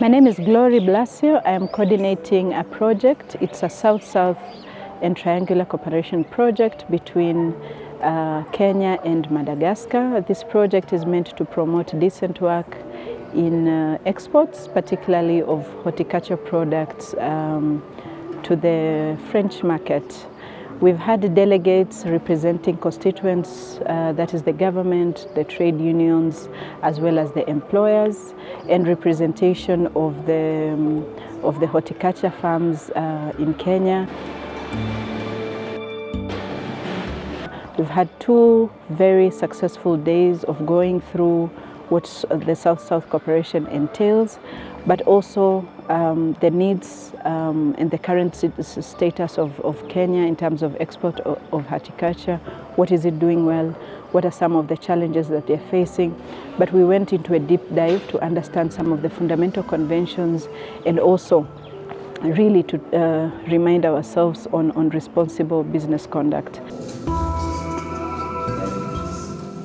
My name is Blasio. I am coordinating a project. It's a South-South and triangular cooperation project between Kenya and Madagascar. This project is meant to promote decent work in exports, particularly of horticulture products to the French market. We've had delegates representing constituents, that is the government, the trade unions, as well as the employers, and representation of the horticulture farms in Kenya. We've had 2 very successful days of going through what the South-South cooperation entails, but also the needs and the current status of Kenya in terms of export of horticulture. What is it doing well? What are some of the challenges that they're facing? But we went into a deep dive to understand some of the fundamental conventions and also really to remind ourselves on responsible business conduct.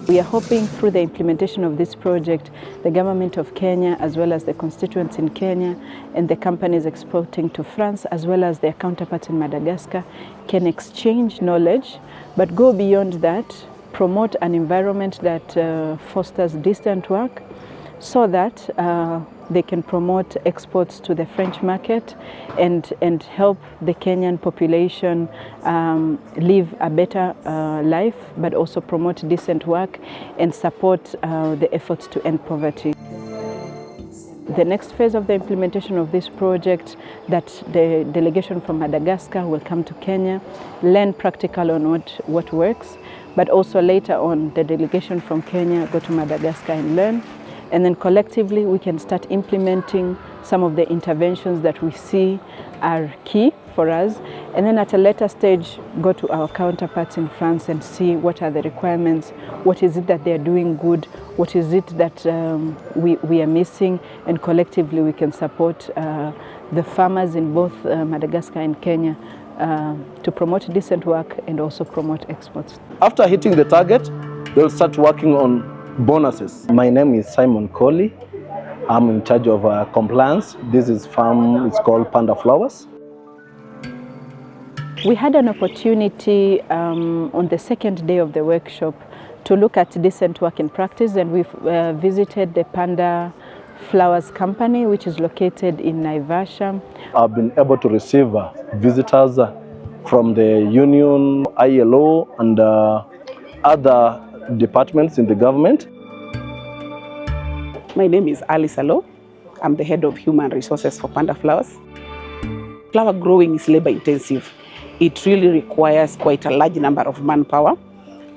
We are hoping through the implementation of this project, the government of Kenya, as well as the constituents in Kenya and the companies exporting to France, as well as their counterparts in Madagascar, can exchange knowledge, but go beyond that, promote an environment that fosters decent work so that they can promote exports to the French market and help the Kenyan population live a better life, but also promote decent work and support the efforts to end poverty. The next phase of the implementation of this project, that the delegation from Madagascar will come to Kenya, learn practical on what works, but also later on the delegation from Kenya go to Madagascar and learn. And then collectively we can start implementing some of the interventions that we see are key for us. And then at a later stage, go to our counterparts in France and see what are the requirements, what is it that they're doing good, what is it that we are missing, and collectively we can support the farmers in both Madagascar and Kenya to promote decent work and also promote exports. After hitting the target, they'll start working on bonuses. My name is Simon Kolo. I'm in charge of compliance. This is farm, it's called Panda Flowers. We had an opportunity on the second day of the workshop to look at decent work in practice, and we've visited the Panda Flowers company, which is located in Naivasha. I've been able to receive visitors from the union, ILO, and other departments in the government. My name is Aloo. I'm the head of human resources for Panda Flowers. Flower growing is labor intensive. It really requires quite a large number of manpower.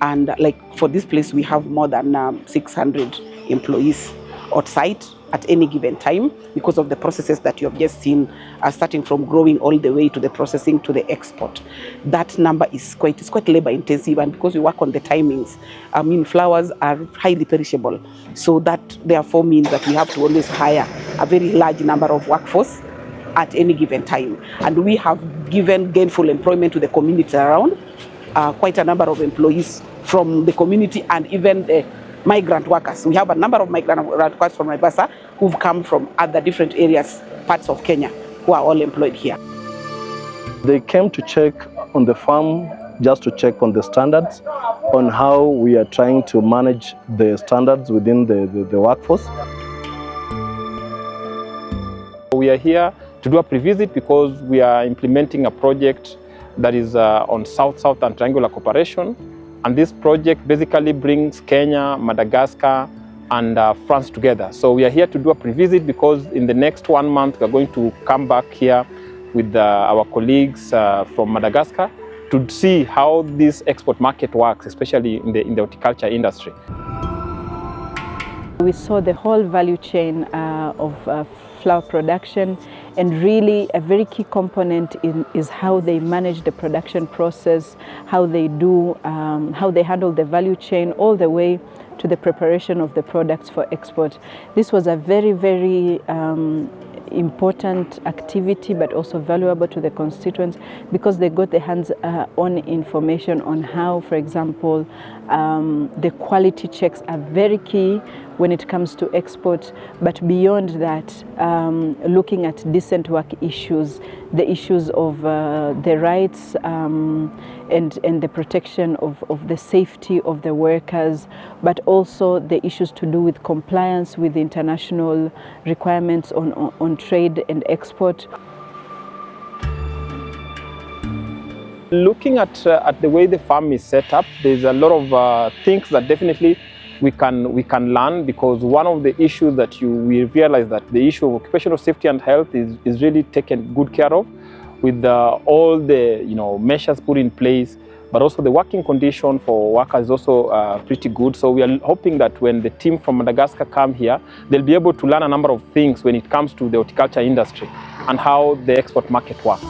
And like for this place, we have more than 600 employees on site at any given time because of the processes that you have just seen, starting from growing all the way to the processing to the export. That number is quite labor intensive, and because we work on the timings, flowers are highly perishable. So that therefore means that we have to always hire a very large number of workforce at any given time. And we have given gainful employment to the community around, quite a number of employees from the community and even the migrant workers. We have a number of migrant workers from Naivasha who've come from other different areas, parts of Kenya, who are all employed here. They came to check on the farm, just to check on the standards, on how we are trying to manage the standards within the workforce. We are here to do a pre-visit because we are implementing a project that is on South-South and triangular cooperation. And this project basically brings Kenya, Madagascar, and France together. So we are here to do a pre-visit because in the next 1 month, we're going to come back here with our colleagues from Madagascar to see how this export market works, especially in the horticulture industry. We saw the whole value chain of flower production, and really a very key component is how they manage the production process, how they handle the value chain all the way to the preparation of the products for export. This was a very, very important activity, but also valuable to the constituents because they got their hands-on information on how, for example, the quality checks are very key when it comes to export. But beyond that, looking at decent work issues, the issues of the rights and the protection of the safety of the workers, but also the issues to do with compliance with international requirements on trade and export. Looking at the way the farm is set up, there's a lot of things that definitely we can learn, because one of the issues that we realize that the issue of occupational safety and health is really taken good care of with all the measures put in place, but also the working condition for workers is also pretty good. So we are hoping that when the team from Madagascar come here, they'll be able to learn a number of things when it comes to the horticulture industry and how the export market works.